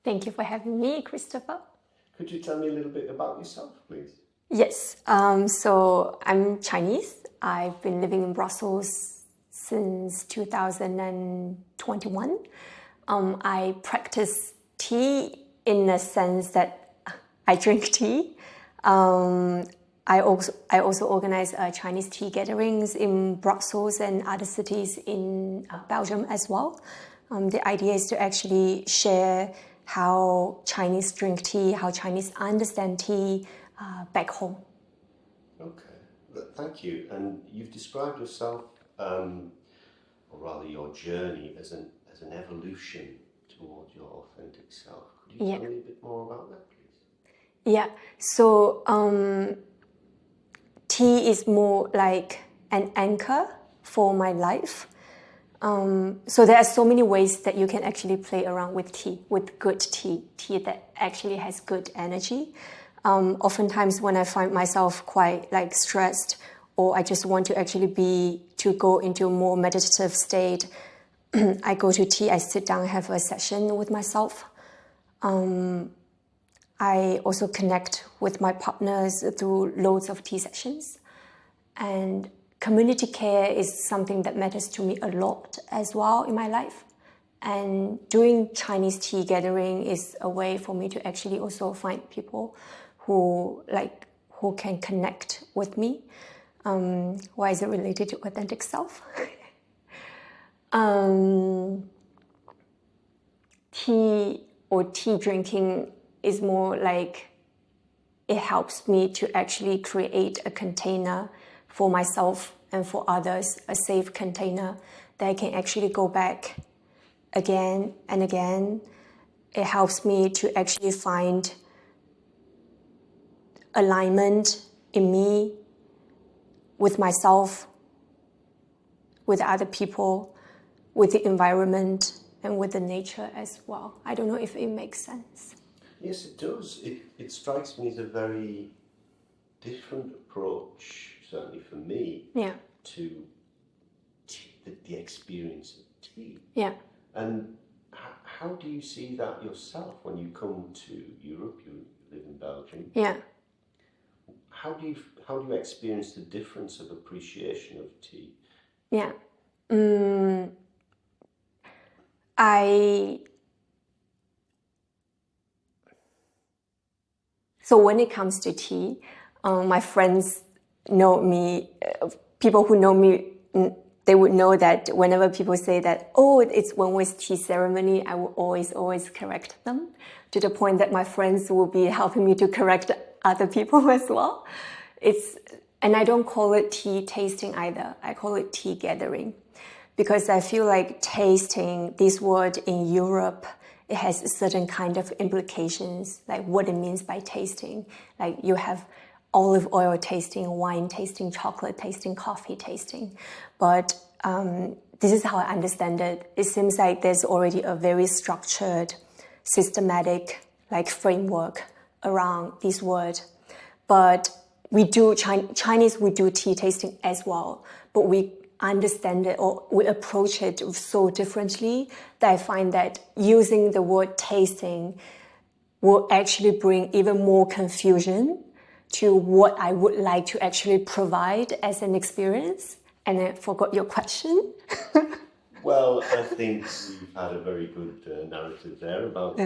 Thank you for having me, Christopher. Could you tell me a little bit about yourself, please? Yes, so I'm Chinese. I've been living in Brussels since 2021. I practice tea in the sense that I drink tea. I also organize Chinese tea gatherings in Brussels and other cities in Belgium as well. The idea is to actually share how Chinese drink tea, how Chinese understand tea back home. Okay, thank you. And you've described yourself, or rather your journey, as an evolution towards your authentic self. Could you tell me a bit more about that, please? Yeah, so tea is more like an anchor for my life. So there are so many ways that you can actually play around with tea, with good tea that actually has good energy. Oftentimes when I find myself quite like stressed, or I just want to actually go into a more meditative state, I go to tea, I sit down, have a session with myself. I also connect with my partners through loads of tea sessions. And community care is something that matters to me a lot as well in my life. And doing Chinese tea gathering is a way for me to actually also find people who can connect with me. Why is it related to authentic self? Tea or tea drinking is more like it helps me to actually create a container for myself and for others, a safe container that I can actually go back again and again. It helps me to actually find alignment in me, with myself, with other people, with the environment, and with the nature as well. I don't know if it makes sense. Yes, it does. It strikes me as a very different approach, certainly for me, to the experience of tea. Yeah. And how do you see that yourself when you come to Europe? You live in Belgium. Yeah. How do you experience the difference of appreciation of tea? Yeah. So when it comes to tea, my friends know me, people who know me, they would know that whenever people say that, oh, it's Wenwei's tea ceremony, I will always correct them, to the point that my friends will be helping me to correct other people as well. And I don't call it tea tasting either. I call it tea gathering. Because I feel like tasting, this word in Europe, it has a certain kind of implications, like what it means by tasting. Like you have olive oil tasting, wine tasting, chocolate tasting, coffee tasting. But this is how I understand it. It seems like there's already a very structured, systematic framework around this word. But we do, Chinese, we do tea tasting as well, but we understand it or we approach it so differently that I find that using the word tasting will actually bring even more confusion to what I would like to actually provide as an experience. And I forgot your question. Well, I think you've had a very good narrative there about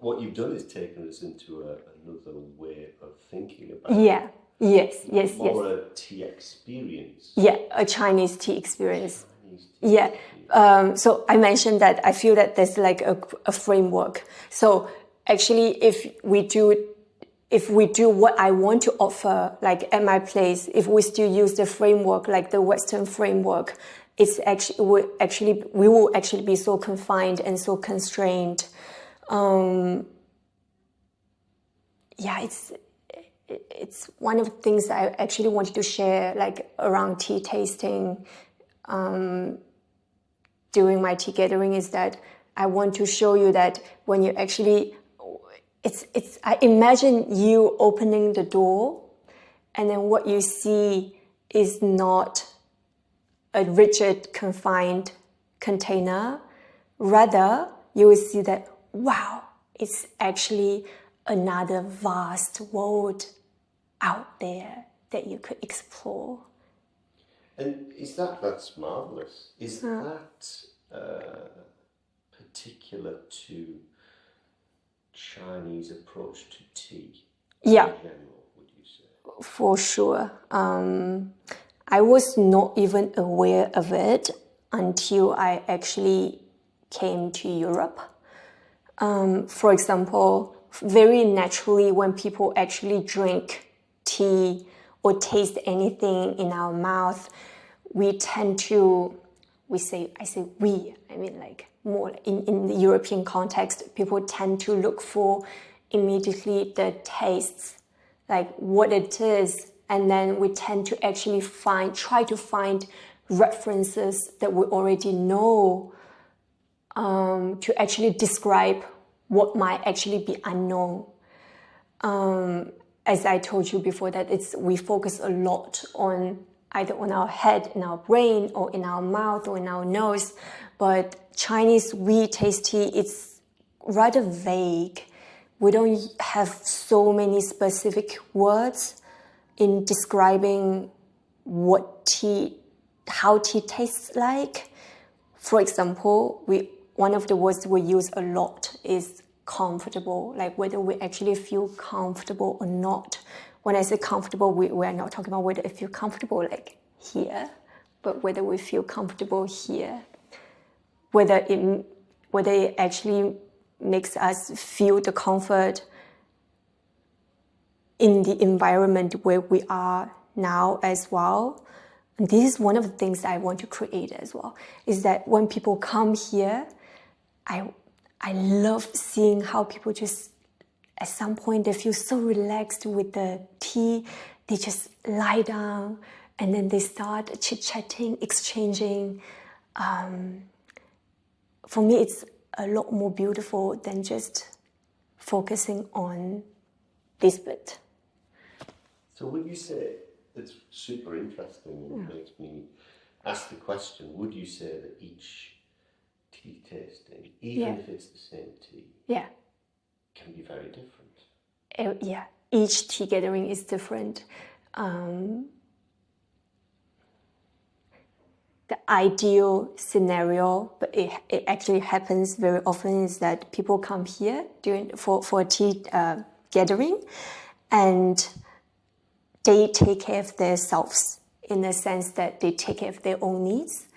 what you've done is taken us into another way of thinking about it. Yes. More a tea experience. Yeah, a Chinese tea experience. So I mentioned that I feel that there's like a framework. So actually, if we do what I want to offer, like at my place, if we still use the framework, like the Western framework, we will actually be so confined and so constrained. It's one of the things that I actually wanted to share, like around tea tasting, during my tea gathering, is that I want to show you that when you actually, I imagine you opening the door, and then what you see is not a rigid, confined container. Rather, you will see that, wow, it's actually another vast world out there that you could explore. And that's marvelous. Is that particular to Chinese approach to tea? Yeah. In general, would you say? For sure. I was not even aware of it until I actually came to Europe. For example, very naturally, when people actually drink tea or taste anything in our mouth, we tend to, I mean like more in the European context, people tend to look for immediately the tastes, like what it is, and then we tend to actually try to find references that we already know to actually describe what might actually be unknown. As I told you before, that we focus a lot on either on our head, in our brain, or in our mouth, or in our nose. But Chinese we taste tea, it's rather vague. We don't have so many specific words in describing how tea tastes like. For example, one of the words we use a lot is comfortable, like whether we actually feel comfortable or not. When I say comfortable, we're not talking about whether I feel comfortable like here, but whether we feel comfortable here. Whether it actually makes us feel the comfort in the environment where we are now as well. And this is one of the things I want to create as well, is that when people come here, I love seeing how people just, at some point, they feel so relaxed with the tea, they just lie down, and then they start chit-chatting, exchanging. For me, it's a lot more beautiful than just focusing on this bit. So would you say, it's super interesting and it makes me ask the question, would you say that each tea tasting, even if it's the same tea, can be very different? Yeah, each tea gathering is different. The ideal scenario, but it actually happens very often, is that people come here for a tea gathering, and they take care of themselves in the sense that they take care of their own needs.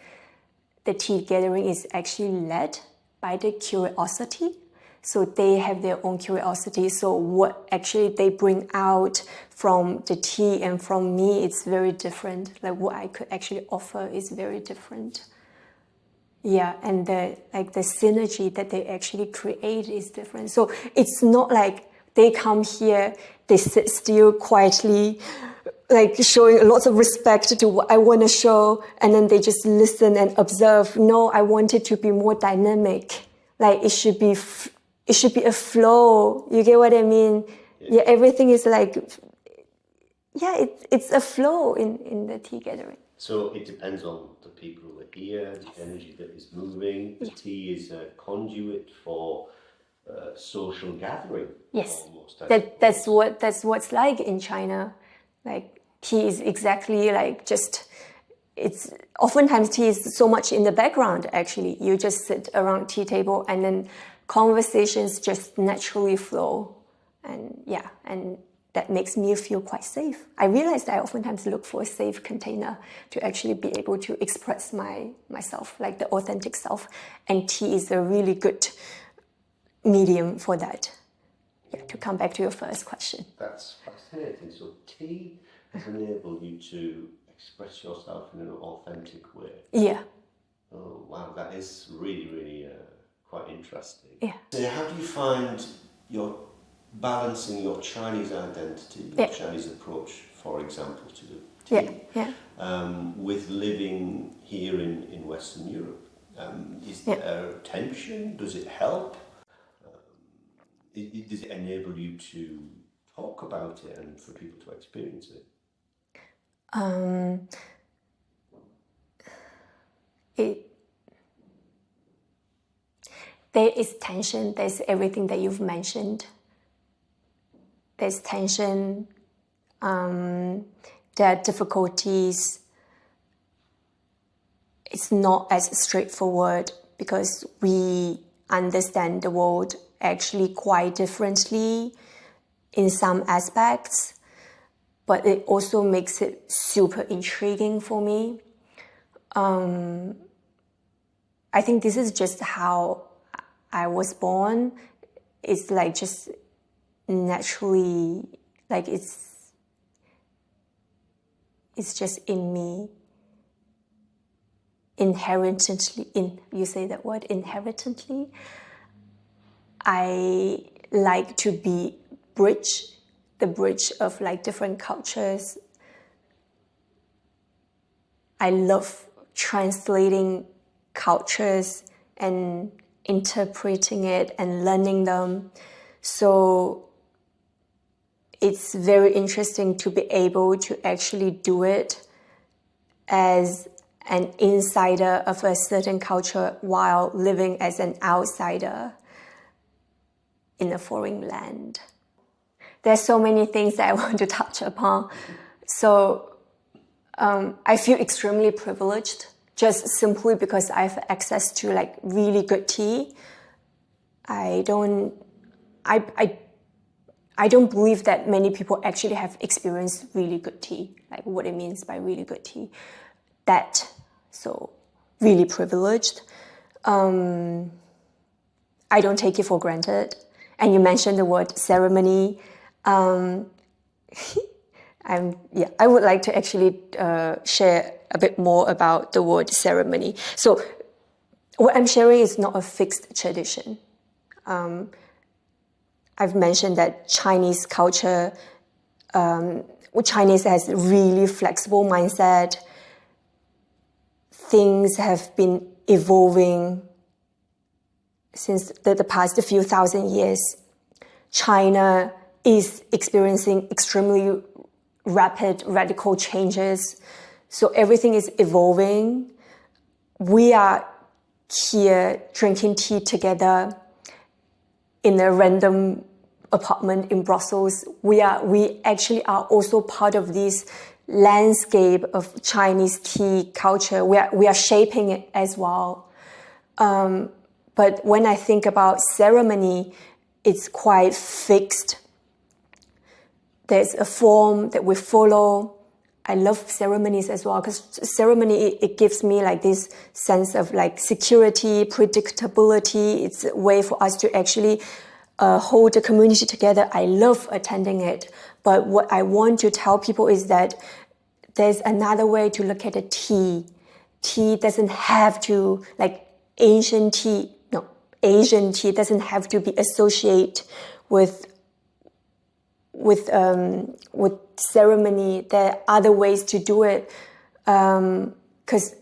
The tea gathering is actually led by the curiosity. So they have their own curiosity. So what actually they bring out from the tea and from me, it's very different. Like what I could actually offer is very different. Yeah, and the synergy that they actually create is different. So it's not like they come here, they sit still quietly, like showing lots of respect to what I want to show, and then they just listen and observe. No, I want it to be more dynamic. Like it should be a flow. You get what I mean? Yeah, everything is like, it's a flow in the tea gathering. So it depends on the people who are here, the energy that is moving. The tea is a conduit for social gathering. Yes, almost, that's what's like in China. Like tea is exactly like it's oftentimes tea is so much in the background. Actually, you just sit around tea table and then conversations just naturally flow, and that makes me feel quite safe. I realized I oftentimes look for a safe container to actually be able to express myself, like the authentic self, and tea is a really good medium for that. Yeah, to come back to your first question. That's fascinating. So tea has enabled you to express yourself in an authentic way. Yeah. Oh wow, that is really, really quite interesting. Yeah. So how do you find your balancing your Chinese identity, your Chinese approach, for example, to tea, with living here in Western Europe? Is there tension? Does it help? Does it enable you to talk about it and for people to experience it? there is tension. There's everything that you've mentioned. There's tension. There are difficulties. It's not as straightforward because we understand the world actually quite differently in some aspects, but it also makes it super intriguing for me. I think this is just how I was born. It's like just naturally, like it's just in me. Inherently, you say that word, inherently. I like to be the bridge of like different cultures. I love translating cultures and interpreting it and learning them. So it's very interesting to be able to actually do it as an insider of a certain culture while living as an outsider in a foreign land. There's so many things that I want to touch upon. So I feel extremely privileged just simply because I have access to like really good tea. I don't believe that many people actually have experienced really good tea, like what it means by really good tea. So really privileged. I don't take it for granted. And you mentioned the word ceremony. I would like to actually share a bit more about the word ceremony. So what I'm sharing is not a fixed tradition. I've mentioned that Chinese culture, Chinese has a really flexible mindset. Things have been evolving since the past few thousand years. China is experiencing extremely rapid, radical changes. So everything is evolving. We are here drinking tea together in a random apartment in Brussels. We actually are also part of this landscape of Chinese tea culture. We are shaping it as well. But when I think about ceremony, it's quite fixed. There's a form that we follow. I love ceremonies as well because ceremony, it gives me like this sense of like security, predictability. It's a way for us to actually hold the community together. I love attending it. But what I want to tell people is that there's another way to look at the tea. Tea doesn't have to, like Asian tea doesn't have to be associated with ceremony. There are other ways to do it. Because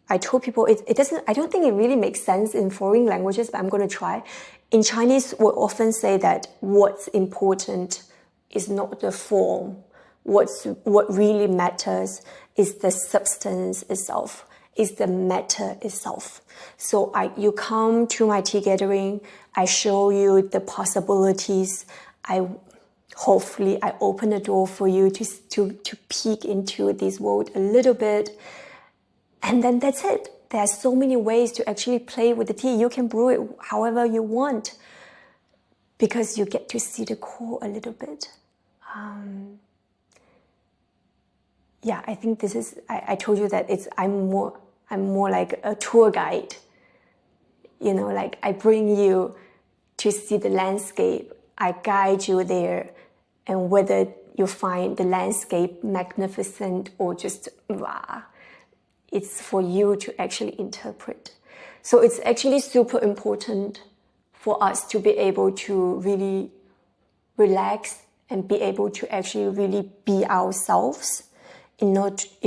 I told people it doesn't, I don't think it really makes sense in foreign languages, but I'm going to try. In Chinese, we often say that what's important is not the form. What really matters is the substance itself, is the matter itself. So you come to my tea gathering, I show you the possibilities. Hopefully I open the door for you to peek into this world a little bit. And then that's it. There are so many ways to actually play with the tea. You can brew it however you want because you get to see the core a little bit. I think this is, I told you that I'm more like a tour guide. You know, like I bring you to see the landscape. I guide you there. And whether you find the landscape magnificent or just rah, it's for you to actually interpret. So it's actually super important for us to be able to really relax and be able to actually really be ourselves in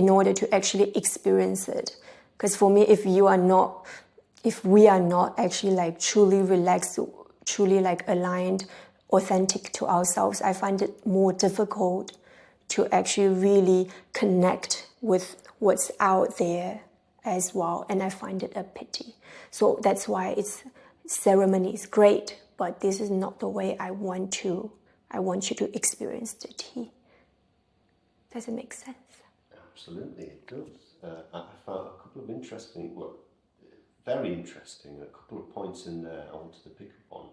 order to actually experience it. Because for me, if we are not actually like truly relaxed, truly like aligned, authentic to ourselves, I find it more difficult to actually really connect with what's out there as well. And I find it a pity. So that's why ceremony is great, but this is not the way I want you to experience the tea. Does it make sense? Absolutely, it does. I found a couple of very interesting, a couple of points in there I wanted to pick up on,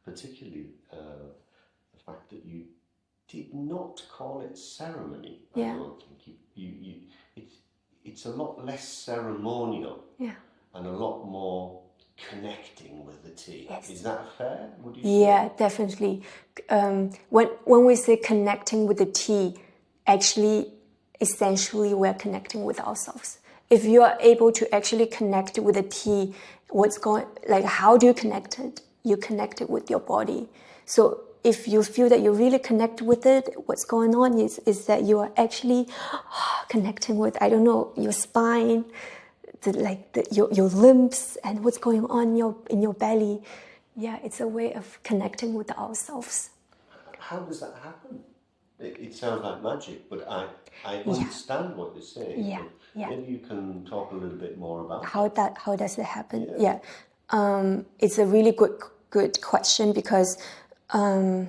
particularly the fact that you did not call it ceremony. Yeah. I don't think it's a lot less ceremonial. Yeah. And a lot more connecting with the tea. Yes. Is that fair? Would you Yeah, say? definitely. When we say connecting with the tea, actually, essentially, we're connecting with ourselves. If you are able to actually connect with the tea, how do you connect it? You connect it with your body. So if you feel that you really connect with it, what's going on is that you are actually connecting with, I don't know, your spine, your limbs, and what's going on in your belly. Yeah, it's a way of connecting with ourselves. How does that happen? It sounds like magic, but I understand what you're saying. Yeah, yeah. Maybe you can talk a little bit more about how does it happen? Yeah. It's a really good question because I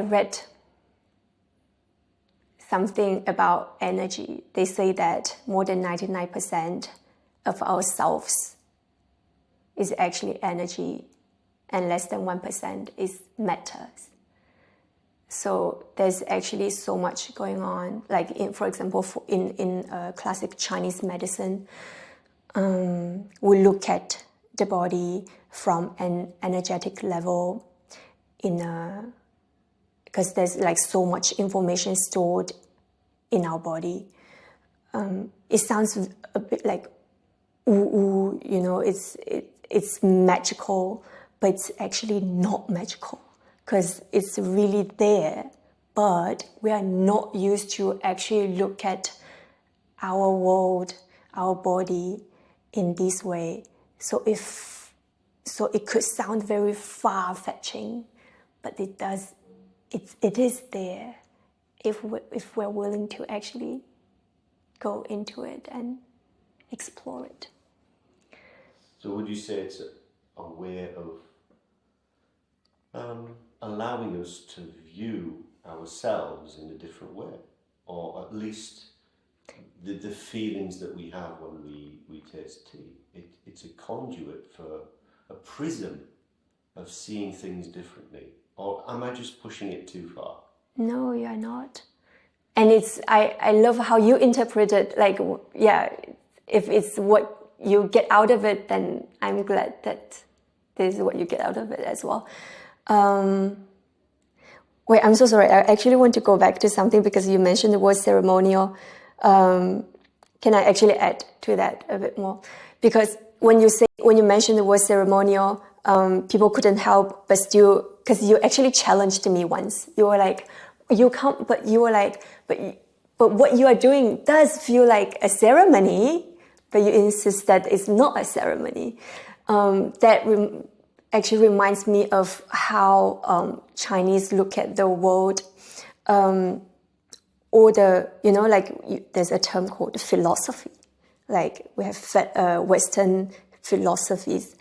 read something about energy. They say that more than 99% of ourselves is actually energy and less than 1% is matter. So there's actually so much going on. Like for example, in classic Chinese medicine, we look at the body from an energetic level because there's like so much information stored in our body. It sounds a bit like ooh, it's magical, but it's actually not magical because it's really there. But we are not used to actually look at our world, our body in this way. So it could sound very far-fetching, but it is there if we're willing to actually go into it and explore it. So would you say it's a way of allowing us to view ourselves in a different way, or at least the feelings that we have when we taste tea? It's a conduit for a prism of seeing things differently. Or am I just pushing it too far? No, you are not. And I love how you interpret it. Like, yeah, if it's what you get out of it, then I'm glad that this is what you get out of it as well. Wait, I'm so sorry. I actually want to go back to something because you mentioned the word ceremonial. Can I actually add to that a bit more? Because when you mentioned the word ceremonial, people couldn't help but still, because you actually challenged me once. You were like, you can't, but you were like, but what you are doing does feel like a ceremony, but you insist that it's not a ceremony. Actually reminds me of how Chinese look at the world, or there's a term called philosophy. Like we have Western philosophies,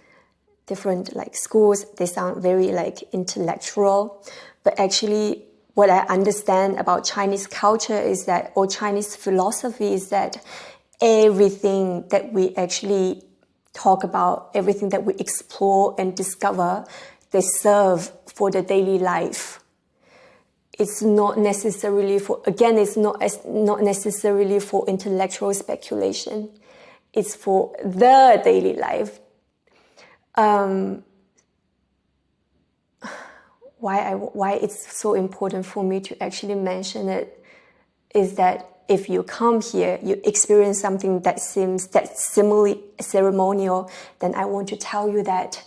different like schools. They sound very like intellectual, but actually, what I understand about Chinese culture is that, or Chinese philosophy is that everything that we actually talk about, everything that we explore and discover, they serve for the daily life. It's not necessarily it's not necessarily for intellectual speculation. It's for the daily life. Why it's so important for me to actually mention it is that if you come here, you experience something that seems similarly ceremonial, then I want to tell you that,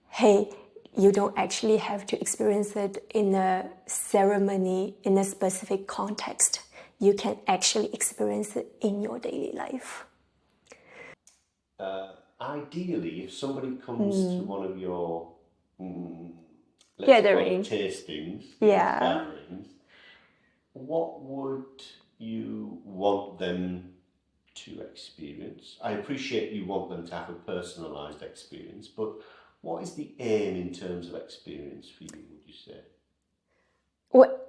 hey, you don't actually have to experience it in a ceremony, in a specific context. You can actually experience it in your daily life. Ideally, if somebody comes to one of your Gatherings, tastings, yeah, gatherings, what would you want them to experience? I appreciate you want them to have a personalised experience, but what is the aim in terms of experience for you, would you say? Well,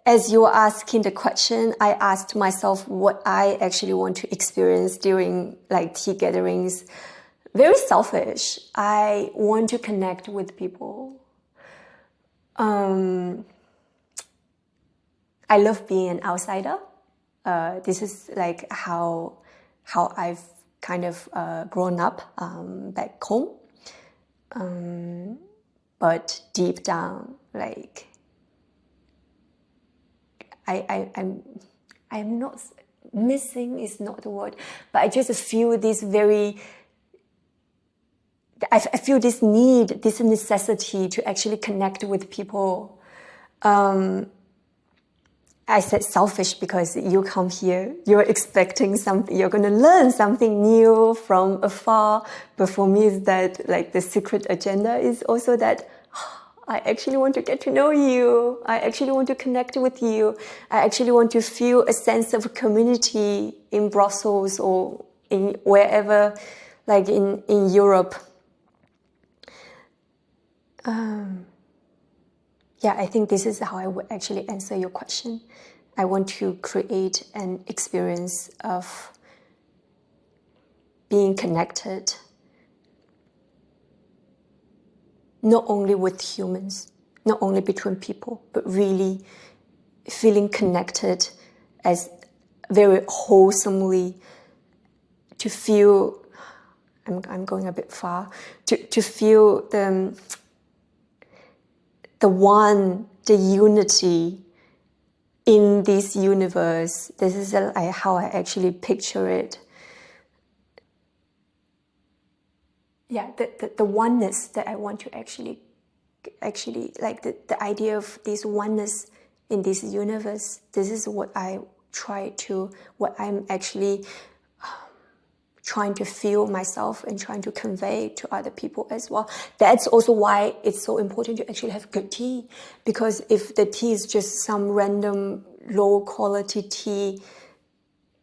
as you were asking the question, I asked myself what I actually want to experience during like tea gatherings. Very selfish. I want to connect with people. I love being an outsider. This is like how I've kind of grown up back home. But deep down, like I'm not missing is not the word, but I just feel this I feel this need, this necessity to actually connect with people. I said selfish because you come here, you're expecting something, you're going to learn something new from afar. But for me, is that like the secret agenda is also that I actually want to get to know you. I actually want to connect with you. I actually want to feel a sense of community in Brussels or in wherever, like in Europe. Yeah, I think this is how I would actually answer your question. I want to create an experience of being connected, not only with humans, not only between people, but really feeling connected as very wholesomely, to feel, I'm going a bit far, to feel the one, the unity in this universe. This is how I actually picture it. Yeah, the oneness that I want to actually like the idea of this oneness in this universe. This is what what I'm actually trying to feel myself and trying to convey to other people as well. That's also why it's so important to actually have good tea, because if the tea is just some random low quality tea,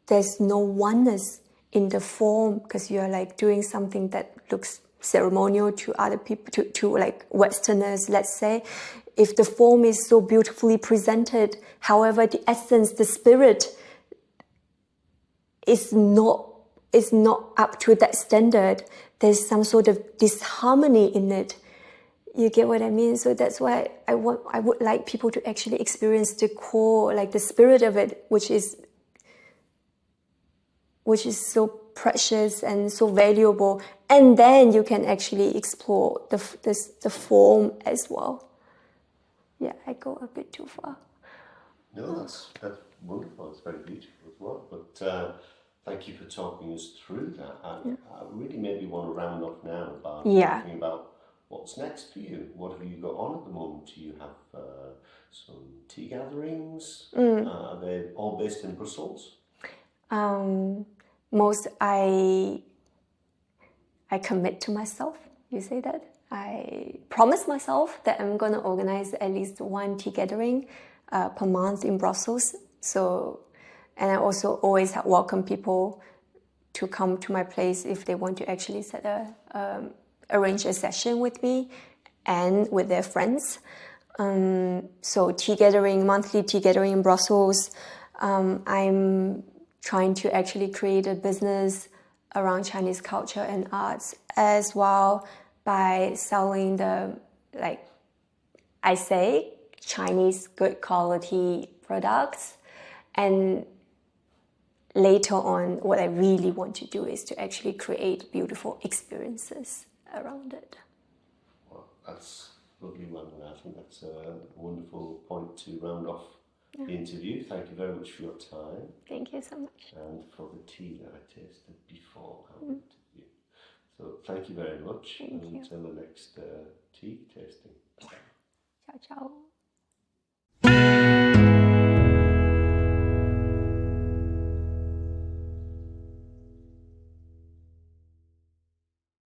there's no oneness in the form, because you're like doing something that looks ceremonial to other people, to like Westerners, let's say. If the form is so beautifully presented, however, the essence, the spirit is not up to that standard, there's some sort of disharmony in it. You get what I mean? So that's why I would like people to actually experience the core, like the spirit of it, which is so precious and so valuable. And then you can actually explore the form as well. Yeah, I go a bit too far. No, that's wonderful. It's very beautiful as well. But thank you for talking us through that. I really maybe want to round off now by talking about what's next for you. What have you got on at the moment? Do you have some tea gatherings? Are they all based in Brussels? Most I commit to myself. You say that? I promise myself that I'm going to organize at least one tea gathering per month in Brussels. So, and I also always welcome people to come to my place if they want to actually arrange a session with me and with their friends. So monthly tea gathering in Brussels. I'm trying to actually create a business around Chinese culture and arts as well, by selling I say, Chinese good quality products. And later on, what I really want to do is to actually create beautiful experiences around it. Well, that's lovely, Wenwei. I think that's a wonderful point to round off the interview. Thank you very much for your time. Thank you so much. And for the tea that I tasted before our interview. So thank you very much. Thank you. Until the next tea tasting. Ciao, ciao.